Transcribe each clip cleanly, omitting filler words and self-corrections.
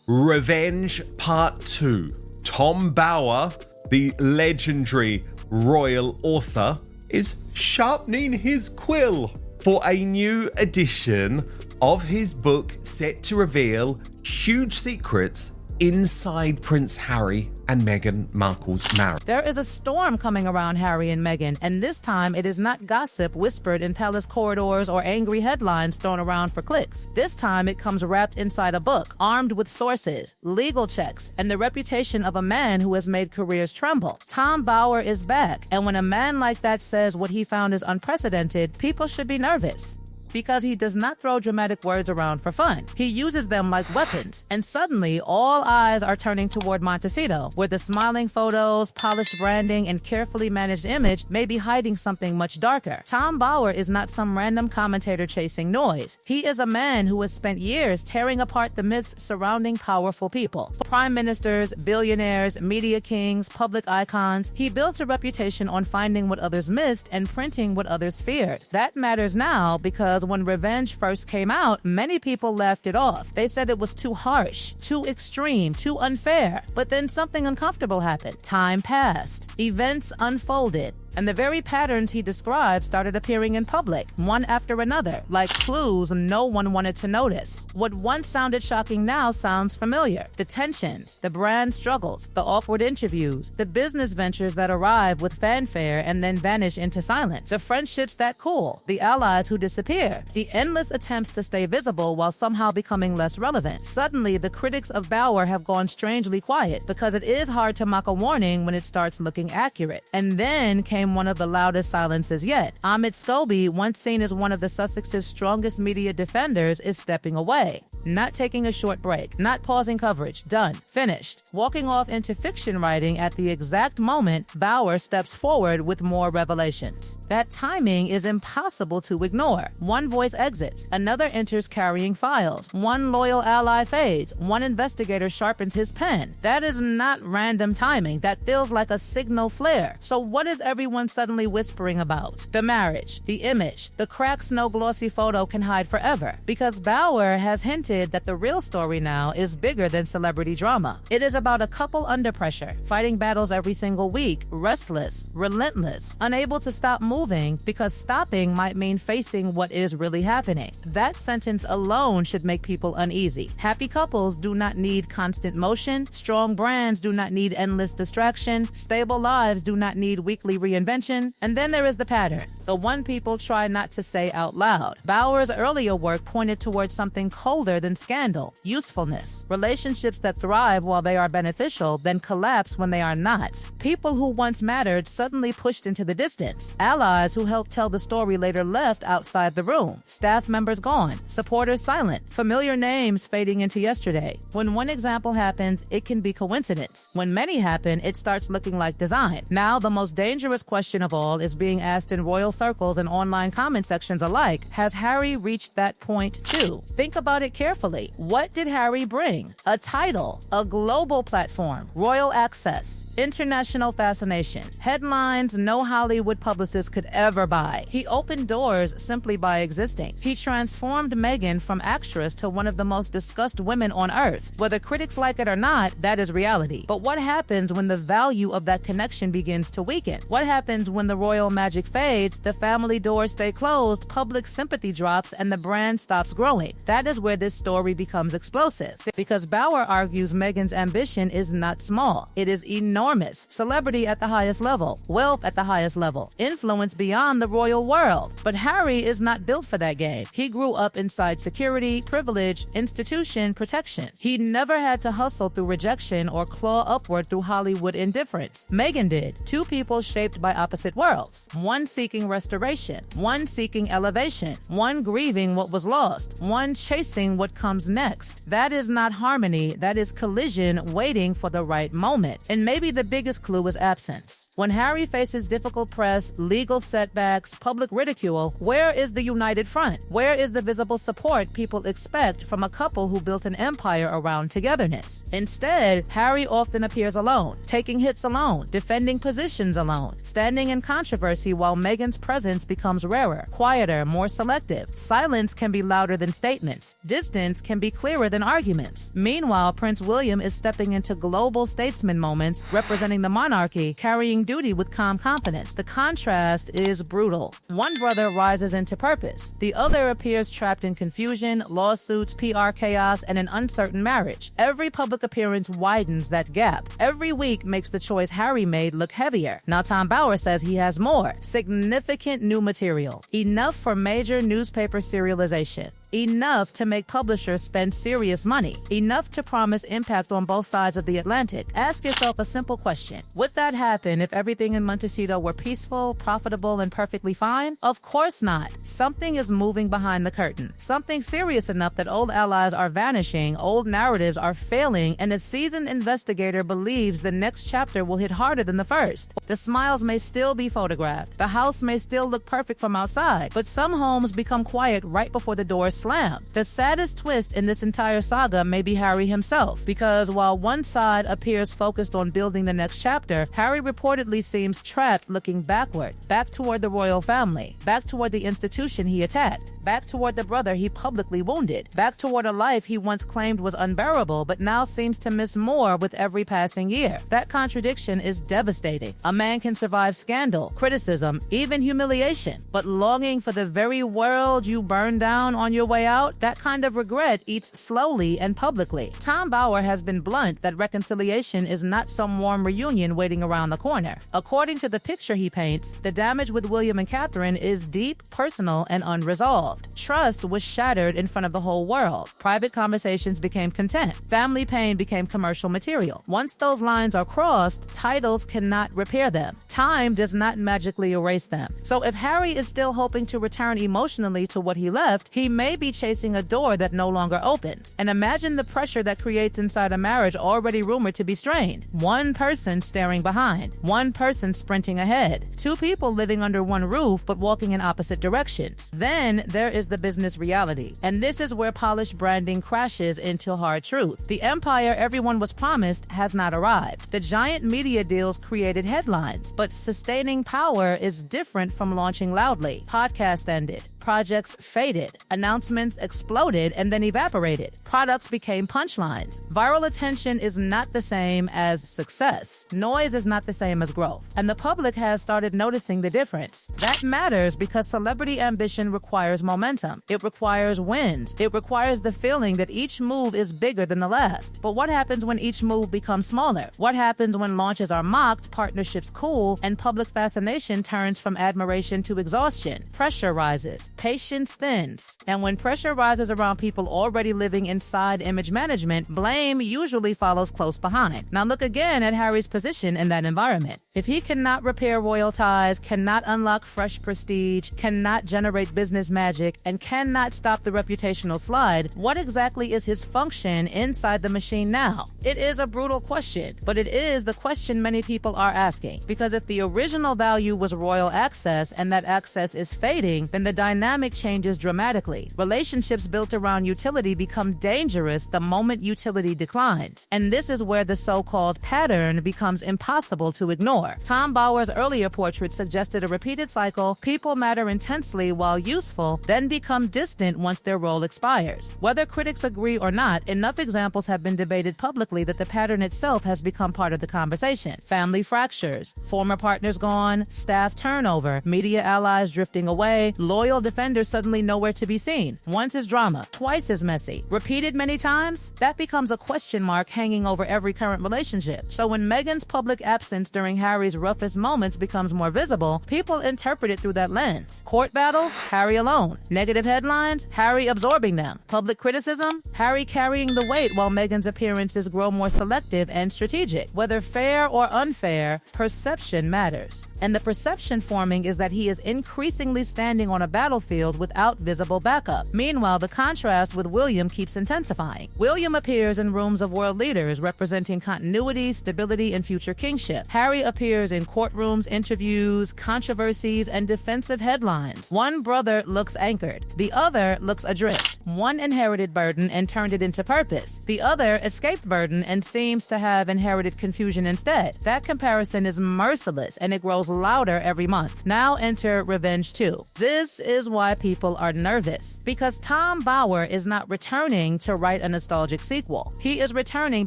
Revenge Part 2. Tom Bower, the legendary royal author, is sharpening his quill for a new edition of his book set to reveal huge secrets inside Prince Harry and Meghan Markle's marriage. There is a storm coming around Harry and Meghan, and this time it is not gossip whispered in palace corridors or angry headlines thrown around for clicks. This time it comes wrapped inside a book, armed with sources, legal checks, and the reputation of a man who has made careers tremble. Tom Bower is back, and when a man like that says what he found is unprecedented, people should be nervous. Because he does not throw dramatic words around for fun. He uses them like weapons. And suddenly, all eyes are turning toward Montecito, where the smiling photos, polished branding, and carefully managed image may be hiding something much darker. Tom Bower is not some random commentator chasing noise. He is a man who has spent years tearing apart the myths surrounding powerful people. Prime ministers, billionaires, media kings, public icons. He built a reputation on finding what others missed and printing what others feared. That matters now because when Revenge first came out, many people laughed it off. They said it was too harsh, too extreme, too unfair. But then something uncomfortable happened. Time passed. Events unfolded. And the very patterns he described started appearing in public, one after another, like clues no one wanted to notice. What once sounded shocking now sounds familiar. The tensions, the brand struggles, the awkward interviews, the business ventures that arrive with fanfare and then vanish into silence, the friendships that cool, the allies who disappear, the endless attempts to stay visible while somehow becoming less relevant. Suddenly, the critics of Bower have gone strangely quiet because it is hard to mock a warning when it starts looking accurate. And then came one of the loudest silences yet. Omid Scobie, once seen as one of the Sussex's strongest media defenders, is stepping away. Not taking a short break, not pausing coverage, done, finished. Walking off into fiction writing at the exact moment Bower steps forward with more revelations. That timing is impossible to ignore. One voice exits, another enters carrying files. One loyal ally fades, one investigator sharpens his pen. That is not random timing, that feels like a signal flare. So what is everyone suddenly whispering about? The marriage, the image, the cracks no glossy photo can hide forever. Because Bower has hinted that the real story now is bigger than celebrity drama. It is about a couple under pressure, fighting battles every single week, restless, relentless, unable to stop moving because stopping might mean facing what is really happening. That sentence alone should make people uneasy. Happy couples do not need constant motion. Strong brands do not need endless distraction. Stable lives do not need weekly reinvention. And then there is the pattern, the one people try not to say out loud. Bower's earlier work pointed towards something colder than scandal, usefulness, relationships that thrive while they are beneficial, then collapse when they are not. People who once mattered suddenly pushed into the distance. Allies who helped tell the story later left outside the room. Staff members gone, supporters silent, familiar names fading into yesterday. When one example happens, it can be coincidence. When many happen, it starts looking like design. Now, the most dangerous question of all is being asked in royal circles and online comment sections alike. Has Harry reached that point too? Think about it carefully. What did Harry bring? A title, a global platform, royal access, international fascination, headlines no Hollywood publicist could ever buy. He opened doors simply by existing. He transformed Meghan from actress to one of the most discussed women on earth. Whether critics like it or not, that is reality. But what happens when the value of that connection begins to weaken? What happens when the royal magic fades, the family doors stay closed, public sympathy drops, and the brand stops growing? That is where this story becomes explosive. Because Bower argues Meghan's ambition is not small. It is enormous. Celebrity at the highest level, wealth at the highest level, influence beyond the royal world. But Harry is not built for that game. He grew up inside security, privilege, institution, protection. He never had to hustle through rejection or claw upward through Hollywood indifference. Meghan did. Two people shaped by opposite worlds. One seeking restoration, one seeking elevation, one grieving what was lost, one chasing what comes next. That is not harmony, that is collision waiting for the right moment. And maybe the biggest clue is absence. When Harry faces difficult press, legal setbacks, public ridicule, where is the united front? Where is the visible support people expect from a couple who built an empire around togetherness? Instead, Harry often appears alone, taking hits alone, defending positions alone, standing in controversy while Meghan's presence becomes rarer, quieter, more selective. Silence can be louder than statements. Distance distance can be clearer than arguments. Meanwhile, Prince William is stepping into global statesman moments, representing the monarchy, carrying duty with calm confidence. The contrast is brutal. One brother rises into purpose. The other appears trapped in confusion, lawsuits, PR chaos, and an uncertain marriage. Every public appearance widens that gap. Every week makes the choice Harry made look heavier. Now Tom Bower says he has more. Significant new material. Enough for major newspaper serialization. Enough to make publishers spend serious money. Enough to promise impact on both sides of the Atlantic. Ask yourself a simple question. Would that happen if everything in Montecito were peaceful, profitable, and perfectly fine? Of course not. Something is moving behind the curtain. Something serious enough that old allies are vanishing, old narratives are failing, and a seasoned investigator believes the next chapter will hit harder than the first. The smiles may still be photographed. The house may still look perfect from outside, but some homes become quiet right before the doors slam. The saddest twist in this entire saga may be Harry himself, because while one side appears focused on building the next chapter, Harry reportedly seems trapped looking backward, back toward the royal family, back toward the institution he attacked, back toward the brother he publicly wounded, back toward a life he once claimed was unbearable but now seems to miss more with every passing year. That contradiction is devastating. A man can survive scandal, criticism, even humiliation, but longing for the very world you burned down on your way out, that kind of regret eats slowly and publicly. Tom Bower has been blunt that reconciliation is not some warm reunion waiting around the corner. According to the picture he paints, the damage with William and Catherine is deep, personal, and unresolved. Trust was shattered in front of the whole world. Private conversations became content. Family pain became commercial material. Once those lines are crossed, titles cannot repair them. Time does not magically erase them. So if Harry is still hoping to return emotionally to what he left, he may be chasing a door that no longer opens. And imagine the pressure that creates inside a marriage already rumored to be strained. One person staring behind. One person sprinting ahead. Two people living under one roof but walking in opposite directions. Then there is the business reality. And this is where polished branding crashes into hard truth. The empire everyone was promised has not arrived. The giant media deals created headlines, but sustaining power is different from launching loudly. Podcast ended. Projects faded. Announcements exploded and then evaporated. Products became punchlines. Viral attention is not the same as success. Noise is not the same as growth. And the public has started noticing the difference. That matters because celebrity ambition requires momentum. It requires wins. It requires the feeling that each move is bigger than the last. But what happens when each move becomes smaller? What happens when launches are mocked, partnerships cool, and public fascination turns from admiration to exhaustion? Pressure rises. Patience thins. And when pressure rises around people already living inside image management, blame usually follows close behind. Now look again at Harry's position in that environment. If he cannot repair royal ties, cannot unlock fresh prestige, cannot generate business magic, and cannot stop the reputational slide, what exactly is his function inside the machine now? It is a brutal question, but it is the question many people are asking. Because if the original value was royal access and that access is fading, then the dynamic changes dramatically. Relationships built around utility become dangerous the moment utility declines. And this is where the so-called pattern becomes impossible to ignore. Tom Bower's earlier portrait suggested a repeated cycle. People matter intensely while useful, then become distant once their role expires. Whether critics agree or not, enough examples have been debated publicly that the pattern itself has become part of the conversation. Family fractures, former partners gone, staff turnover, media allies drifting away, loyal defenders suddenly nowhere to be seen. Once is drama, twice is messy. Repeated many times, that becomes a question mark hanging over every current relationship. So when Meghan's public absence during Harry's roughest moments becomes more visible, people interpret it through that lens. Court battles, Harry alone. Negative headlines, Harry absorbing them. Public criticism, Harry carrying the weight while Meghan's appearances grow more selective and strategic. Whether fair or unfair, perception matters. And the perception forming is that he is increasingly standing on a battlefield without visible backup. Meanwhile, the contrast with William keeps intensifying. William appears in rooms of world leaders representing continuity, stability, and future kingship. Harry appears in courtrooms, interviews, controversies, and defensive headlines. One brother looks anchored. The other looks adrift. One inherited burden and turned it into purpose. The other escaped burden and seems to have inherited confusion instead. That comparison is merciless and it grows louder every month. Now enter Revenge 2. This is why people are nervous. Because Because Tom Bauer is not returning to write a nostalgic sequel. He is returning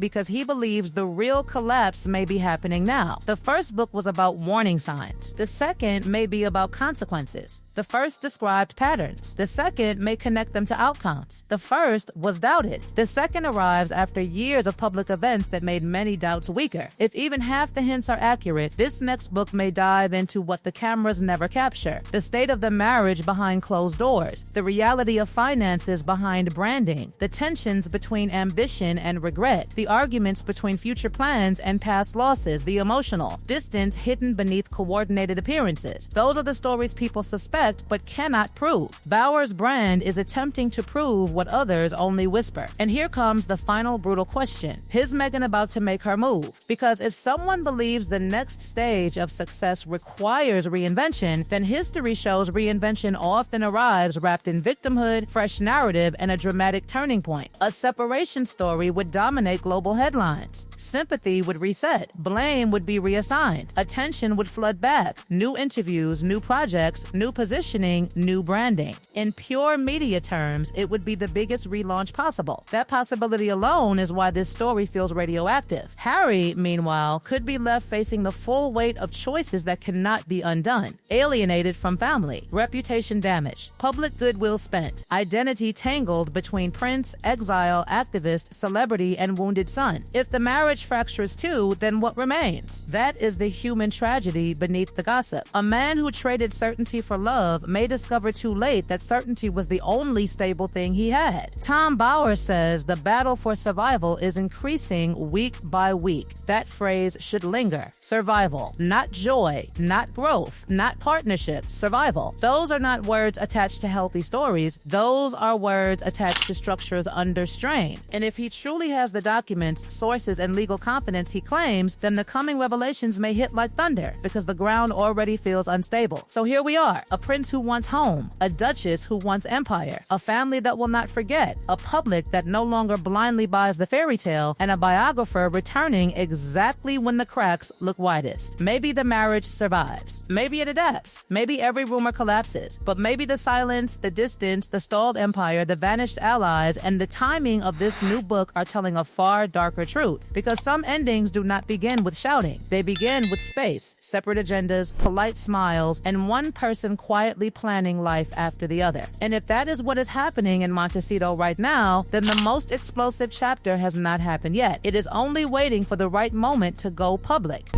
because he believes the real collapse may be happening now. The first book was about warning signs. The second may be about consequences. The first described patterns. The second may connect them to outcomes. The first was doubted. The second arrives after years of public events that made many doubts weaker. If even half the hints are accurate, this next book may dive into what the cameras never capture: the state of the marriage behind closed doors, the reality of finances behind branding, the tensions between ambition and regret, the arguments between future plans and past losses, the emotional distance hidden beneath coordinated appearances. Those are the stories people suspect but cannot prove. Bauer's brand is attempting to prove what others only whisper. And here comes the final brutal question: is Meghan about to make her move? Because if someone believes the next stage of success requires reinvention, then history shows reinvention often arrives wrapped in victimhood, fresh narrative, and a dramatic turning point. A separation story would dominate global headlines. Sympathy would reset. Blame would be reassigned. Attention would flood back. New interviews, new projects, new positioning, new branding. In pure media terms, it would be the biggest relaunch possible. That possibility alone is why this story feels radioactive. Harry, meanwhile, could be left facing the full weight of choices that cannot be undone. Alienated from family, reputation damaged, public goodwill spent, identity tangled between prince, exile, activist, celebrity, and wounded son. If the marriage fractures too, then what remains? That is the human tragedy beneath the gossip. A man who traded certainty for love may discover too late that certainty was the only stable thing he had. Tom Bauer says the battle for survival is increasing week by week. That phrase should linger. Survival, not joy, not growth, not partnership, survival. Those are not words attached to healthy stories. Those are words attached to structures under strain. And if he truly has the documents, sources, and legal confidence he claims, then the coming revelations may hit like thunder because the ground already feels unstable. So here we are, a prince who wants home, a duchess who wants empire, a family that will not forget, a public that no longer blindly buys the fairy tale, and a biographer returning exactly when the cracks look widest. Maybe the marriage survives. Maybe it adapts. Maybe every rumor collapses. But maybe the silence, the distance, the stalled empire, the vanished allies, and the timing of this new book are telling a far darker truth. Because some endings do not begin with shouting. They begin with space, separate agendas, polite smiles, and one person quietly planning life after the other. And if that is what is happening in Montecito right now, then the most explosive chapter has not happened yet. It is only waiting for the right moment to go public.